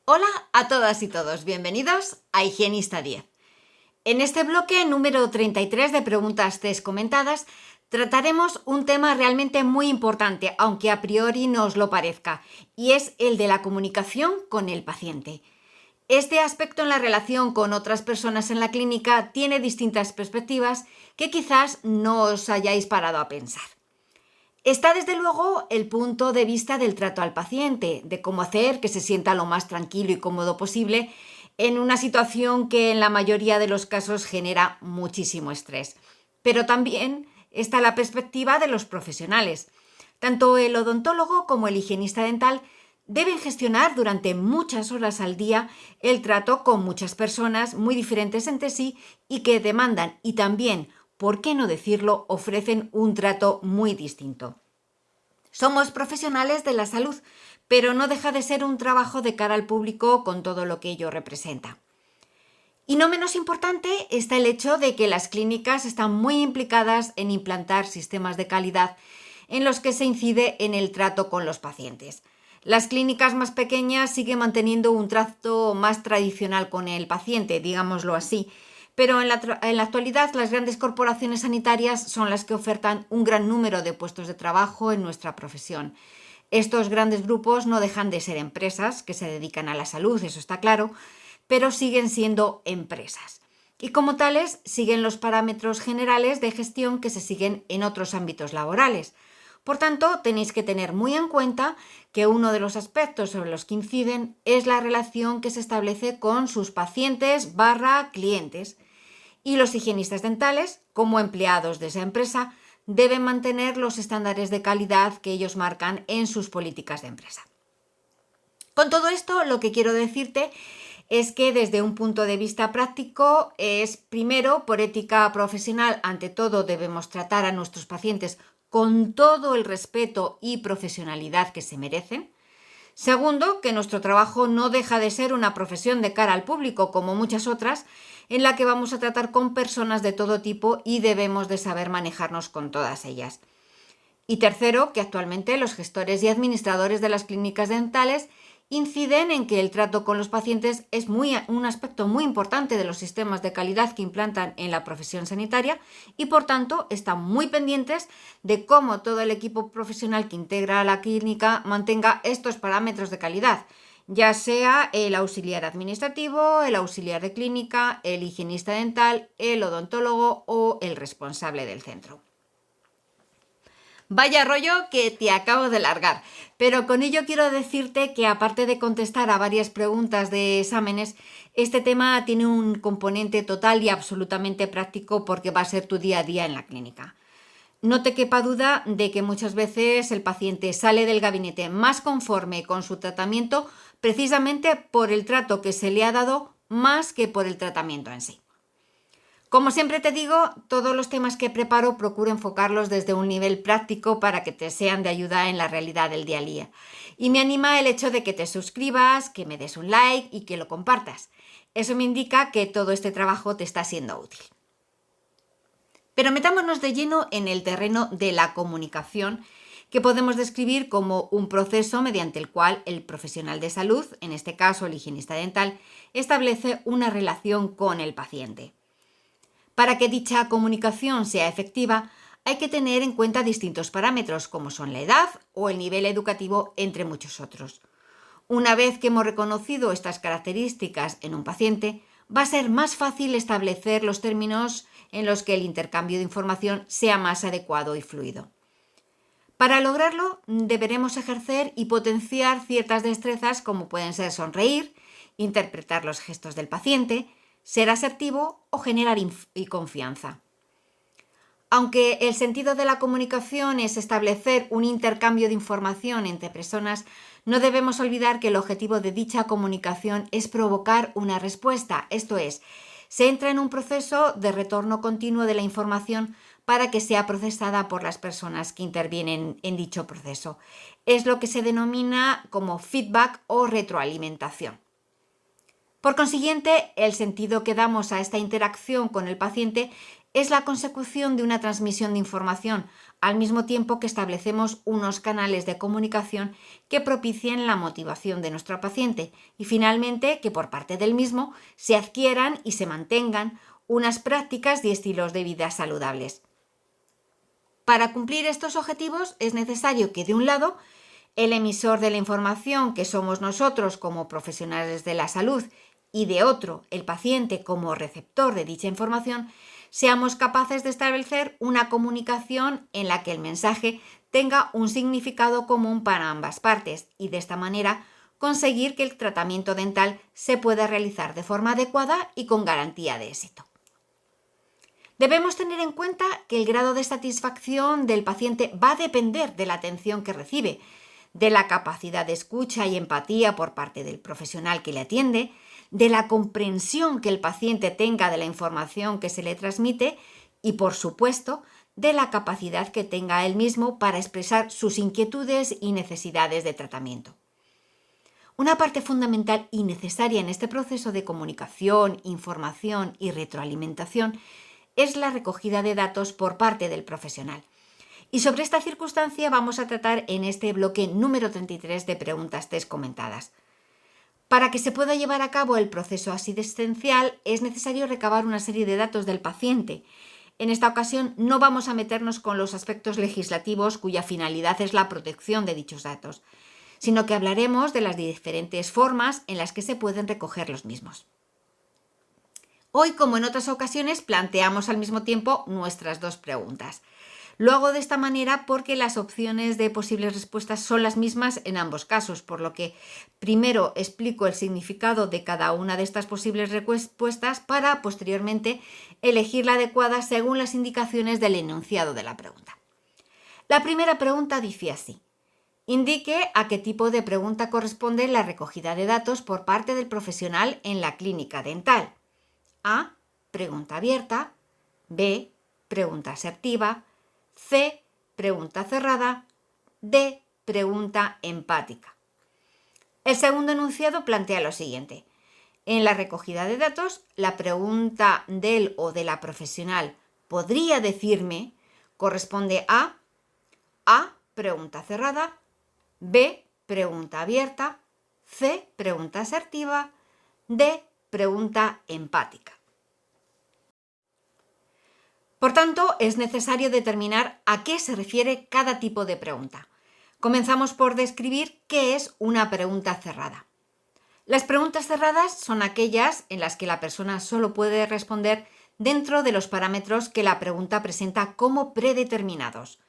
Hola a todas y todos, bienvenidos a Higienista 10. En este bloque número 33 de preguntas test comentadas, trataremos un tema realmente muy importante, aunque a priori no os lo parezca, y es el de la comunicación con el paciente. Este aspecto en la relación con otras personas en la clínica tiene distintas perspectivas que quizás no os hayáis parado a pensar. Está desde luego el punto de vista del trato al paciente, de cómo hacer que se sienta lo más tranquilo y cómodo posible en una situación que en la mayoría de los casos genera muchísimo estrés. Pero también está la perspectiva de los profesionales. Tanto el odontólogo como el higienista dental deben gestionar durante muchas horas al día el trato con muchas personas muy diferentes entre sí y que demandan y también, por qué no decirlo, ofrecen un trato muy distinto. Somos profesionales de la salud, pero no deja de ser un trabajo de cara al público con todo lo que ello representa. Y no menos importante está el hecho de que las clínicas están muy implicadas en implantar sistemas de calidad en los que se incide en el trato con los pacientes. Las clínicas más pequeñas siguen manteniendo un trato más tradicional con el paciente, digámoslo así, pero en la actualidad las grandes corporaciones sanitarias son las que ofertan un gran número de puestos de trabajo en nuestra profesión. Estos grandes grupos no dejan de ser empresas que se dedican a la salud, eso está claro, pero siguen siendo empresas. Y como tales, siguen los parámetros generales de gestión que se siguen en otros ámbitos laborales. Por tanto, tenéis que tener muy en cuenta que uno de los aspectos sobre los que inciden es la relación que se establece con sus pacientes/clientes. Y los higienistas dentales, como empleados de esa empresa, deben mantener los estándares de calidad que ellos marcan en sus políticas de empresa. Con todo esto, lo que quiero decirte es que desde un punto de vista práctico es, primero, por ética profesional, ante todo debemos tratar a nuestros pacientes con todo el respeto y profesionalidad que se merecen. Segundo, que nuestro trabajo no deja de ser una profesión de cara al público, como muchas otras, en la que vamos a tratar con personas de todo tipo y debemos de saber manejarnos con todas ellas. Y tercero, que actualmente los gestores y administradores de las clínicas dentales inciden en que el trato con los pacientes es un aspecto muy importante de los sistemas de calidad que implantan en la profesión sanitaria y por tanto están muy pendientes de cómo todo el equipo profesional que integra la clínica mantenga estos parámetros de calidad, ya sea el auxiliar administrativo, el auxiliar de clínica, el higienista dental, el odontólogo o el responsable del centro. Vaya rollo que te acabo de largar, pero con ello quiero decirte que aparte de contestar a varias preguntas de exámenes, este tema tiene un componente total y absolutamente práctico porque va a ser tu día a día en la clínica. No te quepa duda de que muchas veces el paciente sale del gabinete más conforme con su tratamiento precisamente por el trato que se le ha dado más que por el tratamiento en sí. Como siempre te digo, todos los temas que preparo procuro enfocarlos desde un nivel práctico para que te sean de ayuda en la realidad del día a día. Y me anima el hecho de que te suscribas, que me des un like y que lo compartas. Eso me indica que todo este trabajo te está siendo útil. Pero metámonos de lleno en el terreno de la comunicación, que podemos describir como un proceso mediante el cual el profesional de salud, en este caso el higienista dental, establece una relación con el paciente. Para que dicha comunicación sea efectiva, hay que tener en cuenta distintos parámetros como son la edad o el nivel educativo, entre muchos otros. Una vez que hemos reconocido estas características en un paciente, va a ser más fácil establecer los términos en los que el intercambio de información sea más adecuado y fluido. Para lograrlo, deberemos ejercer y potenciar ciertas destrezas como pueden ser sonreír, interpretar los gestos del paciente, ser asertivo o generar confianza. Aunque el sentido de la comunicación es establecer un intercambio de información entre personas, no debemos olvidar que el objetivo de dicha comunicación es provocar una respuesta, esto es, se entra en un proceso de retorno continuo de la información para que sea procesada por las personas que intervienen en dicho proceso. Es lo que se denomina como feedback o retroalimentación. Por consiguiente, el sentido que damos a esta interacción con el paciente es la consecución de una transmisión de información, al mismo tiempo que establecemos unos canales de comunicación que propicien la motivación de nuestro paciente y finalmente que por parte del mismo se adquieran y se mantengan unas prácticas y estilos de vida saludables. Para cumplir estos objetivos es necesario que, de un lado, el emisor de la información, que somos nosotros como profesionales de la salud, y de otro, el paciente como receptor de dicha información, seamos capaces de establecer una comunicación en la que el mensaje tenga un significado común para ambas partes y de esta manera conseguir que el tratamiento dental se pueda realizar de forma adecuada y con garantía de éxito. Debemos tener en cuenta que el grado de satisfacción del paciente va a depender de la atención que recibe, de la capacidad de escucha y empatía por parte del profesional que le atiende, de la comprensión que el paciente tenga de la información que se le transmite y, por supuesto, de la capacidad que tenga él mismo para expresar sus inquietudes y necesidades de tratamiento. Una parte fundamental y necesaria en este proceso de comunicación, información y retroalimentación es la recogida de datos por parte del profesional. Y sobre esta circunstancia vamos a tratar en este bloque número 33 de preguntas test comentadas. Para que se pueda llevar a cabo el proceso asistencial es necesario recabar una serie de datos del paciente. En esta ocasión no vamos a meternos con los aspectos legislativos cuya finalidad es la protección de dichos datos, sino que hablaremos de las diferentes formas en las que se pueden recoger los mismos. Hoy, como en otras ocasiones, planteamos al mismo tiempo nuestras dos preguntas. Lo hago de esta manera porque las opciones de posibles respuestas son las mismas en ambos casos, por lo que primero explico el significado de cada una de estas posibles respuestas para posteriormente elegir la adecuada según las indicaciones del enunciado de la pregunta. La primera pregunta dice así: indique a qué tipo de pregunta corresponde la recogida de datos por parte del profesional en la clínica dental. A. Pregunta abierta. B. Pregunta asertiva. C. Pregunta cerrada. D. Pregunta empática. El segundo enunciado plantea lo siguiente. En la recogida de datos, la pregunta del o de la profesional ¿podría decirme? Corresponde a A. Pregunta cerrada. B. Pregunta abierta. C. Pregunta asertiva. D. Pregunta empática. Por tanto, es necesario determinar a qué se refiere cada tipo de pregunta. Comenzamos por describir qué es una pregunta cerrada. Las preguntas cerradas son aquellas en las que la persona solo puede responder dentro de los parámetros que la pregunta presenta como predeterminados.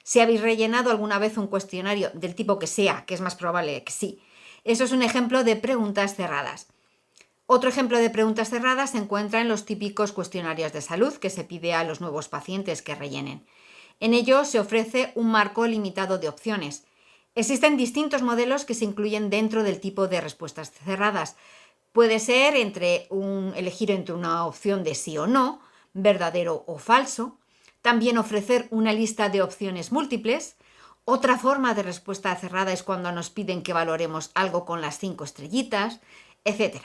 Si habéis rellenado alguna vez un cuestionario del tipo que sea, que es más probable que sí, eso es un ejemplo de preguntas cerradas. Otro ejemplo de preguntas cerradas se encuentra en los típicos cuestionarios de salud que se pide a los nuevos pacientes que rellenen. En ellos se ofrece un marco limitado de opciones. Existen distintos modelos que se incluyen dentro del tipo de respuestas cerradas. Puede ser elegir entre una opción de sí o no, verdadero o falso. También ofrecer una lista de opciones múltiples. Otra forma de respuesta cerrada es cuando nos piden que valoremos algo con las 5 estrellitas, etc.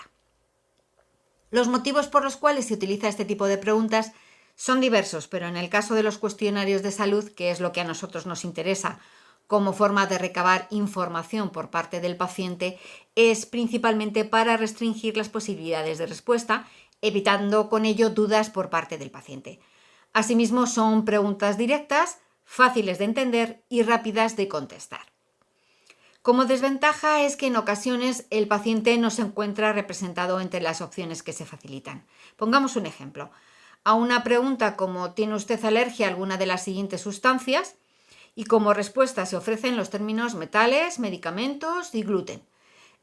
Los motivos por los cuales se utiliza este tipo de preguntas son diversos, pero en el caso de los cuestionarios de salud, que es lo que a nosotros nos interesa como forma de recabar información por parte del paciente, es principalmente para restringir las posibilidades de respuesta, evitando con ello dudas por parte del paciente. Asimismo, son preguntas directas, fáciles de entender y rápidas de contestar. Como desventaja es que en ocasiones el paciente no se encuentra representado entre las opciones que se facilitan. Pongamos un ejemplo. A una pregunta como ¿tiene usted alergia a alguna de las siguientes sustancias? Y como respuesta se ofrecen los términos metales, medicamentos y gluten.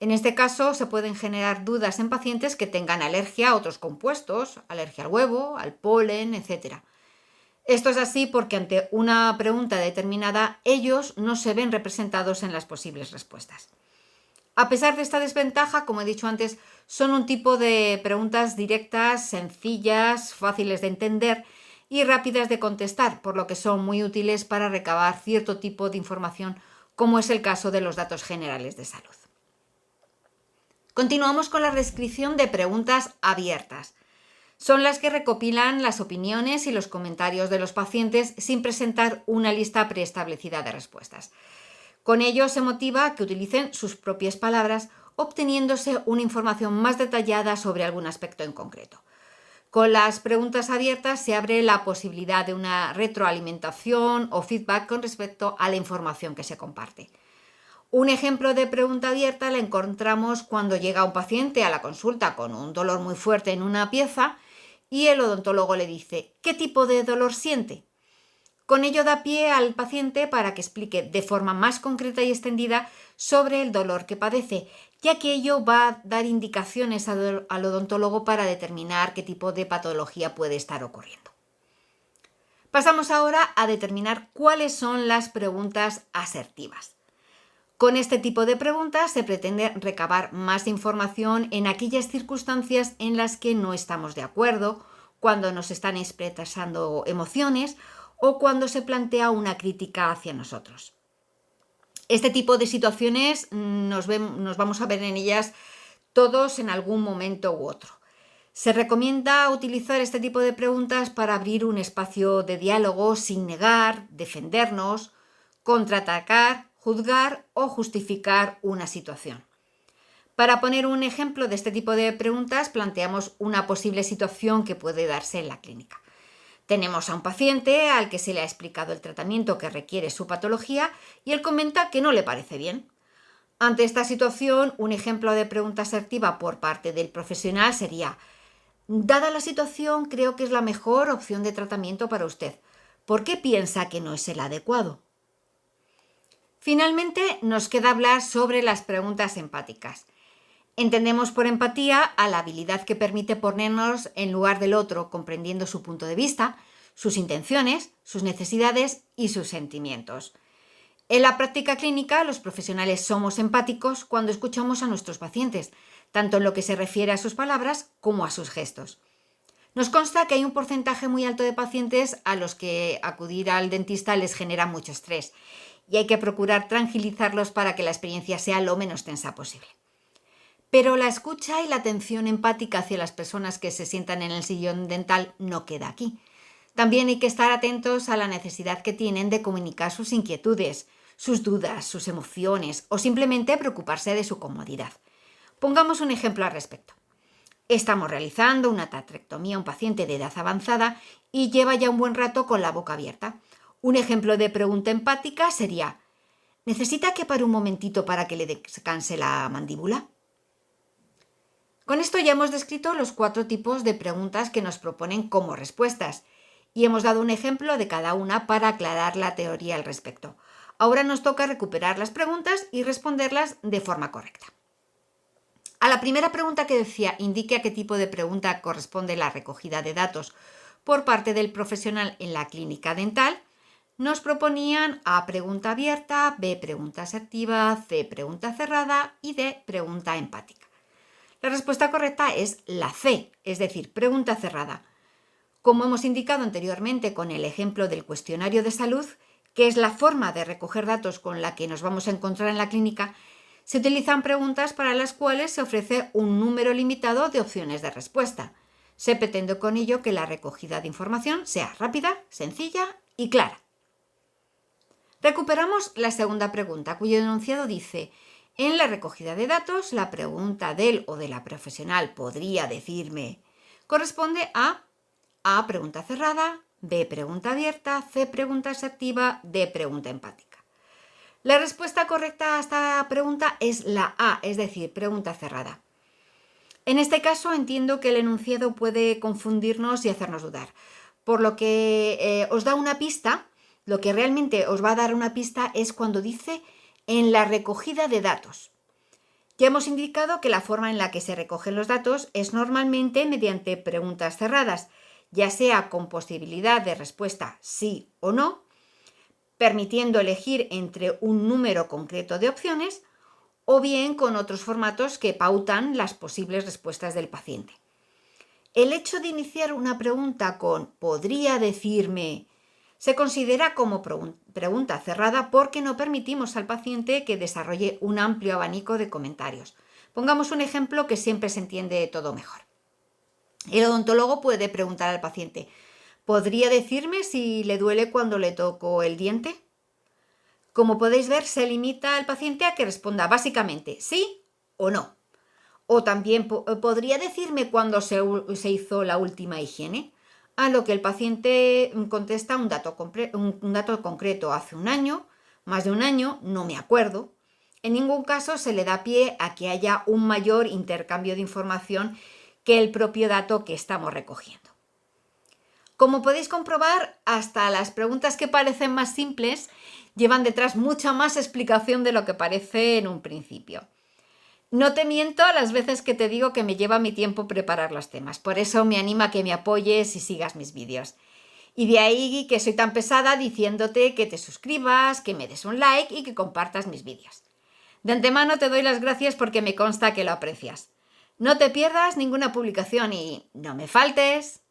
En este caso se pueden generar dudas en pacientes que tengan alergia a otros compuestos, alergia al huevo, al polen, etc. Esto es así porque ante una pregunta determinada ellos no se ven representados en las posibles respuestas. A pesar de esta desventaja, como he dicho antes, son un tipo de preguntas directas, sencillas, fáciles de entender y rápidas de contestar, por lo que son muy útiles para recabar cierto tipo de información, como es el caso de los datos generales de salud. Continuamos con la descripción de preguntas abiertas. Son las que recopilan las opiniones y los comentarios de los pacientes sin presentar una lista preestablecida de respuestas. Con ello se motiva a que utilicen sus propias palabras, obteniéndose una información más detallada sobre algún aspecto en concreto. Con las preguntas abiertas se abre la posibilidad de una retroalimentación o feedback con respecto a la información que se comparte. Un ejemplo de pregunta abierta la encontramos cuando llega un paciente a la consulta con un dolor muy fuerte en una pieza y el odontólogo le dice: ¿qué tipo de dolor siente? Con ello da pie al paciente para que explique de forma más concreta y extendida sobre el dolor que padece, ya que ello va a dar indicaciones al odontólogo para determinar qué tipo de patología puede estar ocurriendo. Pasamos ahora a determinar cuáles son las preguntas asertivas. Con este tipo de preguntas se pretende recabar más información en aquellas circunstancias en las que no estamos de acuerdo, cuando nos están expresando emociones o cuando se plantea una crítica hacia nosotros. Este tipo de situaciones nos vamos a ver en ellas todos en algún momento u otro. Se recomienda utilizar este tipo de preguntas para abrir un espacio de diálogo sin negar, defendernos, contraatacar, juzgar o justificar una situación. Para poner un ejemplo de este tipo de preguntas, planteamos una posible situación que puede darse en la clínica. Tenemos a un paciente al que se le ha explicado el tratamiento que requiere su patología y él comenta que no le parece bien. Ante esta situación, un ejemplo de pregunta asertiva por parte del profesional sería: dada la situación, creo que es la mejor opción de tratamiento para usted. ¿Por qué piensa que no es el adecuado? Finalmente, nos queda hablar sobre las preguntas empáticas. Entendemos por empatía a la habilidad que permite ponernos en lugar del otro, comprendiendo su punto de vista, sus intenciones, sus necesidades y sus sentimientos. En la práctica clínica, los profesionales somos empáticos cuando escuchamos a nuestros pacientes, tanto en lo que se refiere a sus palabras como a sus gestos. Nos consta que hay un porcentaje muy alto de pacientes a los que acudir al dentista les genera mucho estrés y hay que procurar tranquilizarlos para que la experiencia sea lo menos tensa posible. Pero la escucha y la atención empática hacia las personas que se sientan en el sillón dental no queda aquí. También hay que estar atentos a la necesidad que tienen de comunicar sus inquietudes, sus dudas, sus emociones o simplemente preocuparse de su comodidad. Pongamos un ejemplo al respecto. Estamos realizando una tatrectomía a un paciente de edad avanzada y lleva ya un buen rato con la boca abierta. Un ejemplo de pregunta empática sería: ¿necesita que pare un momentito para que le descanse la mandíbula? Con esto ya hemos descrito los 4 tipos de preguntas que nos proponen como respuestas y hemos dado un ejemplo de cada una para aclarar la teoría al respecto. Ahora nos toca recuperar las preguntas y responderlas de forma correcta. A la primera pregunta que decía indique a qué tipo de pregunta corresponde la recogida de datos por parte del profesional en la clínica dental, nos proponían A, pregunta abierta, B, pregunta asertiva, C, pregunta cerrada y D, pregunta empática. La respuesta correcta es la C, es decir, pregunta cerrada. Como hemos indicado anteriormente con el ejemplo del cuestionario de salud, que es la forma de recoger datos con la que nos vamos a encontrar en la clínica, se utilizan preguntas para las cuales se ofrece un número limitado de opciones de respuesta. Se pretende con ello que la recogida de información sea rápida, sencilla y clara. Recuperamos la segunda pregunta, cuyo enunciado dice: en la recogida de datos, la pregunta del o de la profesional podría decirme, corresponde a A, pregunta cerrada, B, pregunta abierta, C, pregunta asertiva, D, pregunta empática. La respuesta correcta a esta pregunta es la A, es decir, pregunta cerrada. En este caso entiendo que el enunciado puede confundirnos y hacernos dudar, por lo que os da una pista. Lo que realmente os va a dar una pista es cuando dice en la recogida de datos. Ya hemos indicado que la forma en la que se recogen los datos es normalmente mediante preguntas cerradas, ya sea con posibilidad de respuesta sí o no, permitiendo elegir entre un número concreto de opciones, o bien con otros formatos que pautan las posibles respuestas del paciente. El hecho de iniciar una pregunta con ¿podría decirme?" se considera como pregunta cerrada porque no permitimos al paciente que desarrolle un amplio abanico de comentarios. Pongamos un ejemplo que siempre se entiende todo mejor. El odontólogo puede preguntar al paciente: ¿podría decirme si le duele cuando le toco el diente? Como podéis ver, se limita al paciente a que responda básicamente sí o no. O también podría decirme cuándo se hizo la última higiene, a lo que el paciente contesta un dato concreto: hace un año, más de un año, no me acuerdo. En ningún caso se le da pie a que haya un mayor intercambio de información que el propio dato que estamos recogiendo. Como podéis comprobar, hasta las preguntas que parecen más simples llevan detrás mucha más explicación de lo que parece en un principio. No te miento las veces que te digo que me lleva mi tiempo preparar los temas, por eso me anima a que me apoyes y sigas mis vídeos. Y de ahí que soy tan pesada diciéndote que te suscribas, que me des un like y que compartas mis vídeos. De antemano te doy las gracias porque me consta que lo aprecias. No te pierdas ninguna publicación y no me faltes.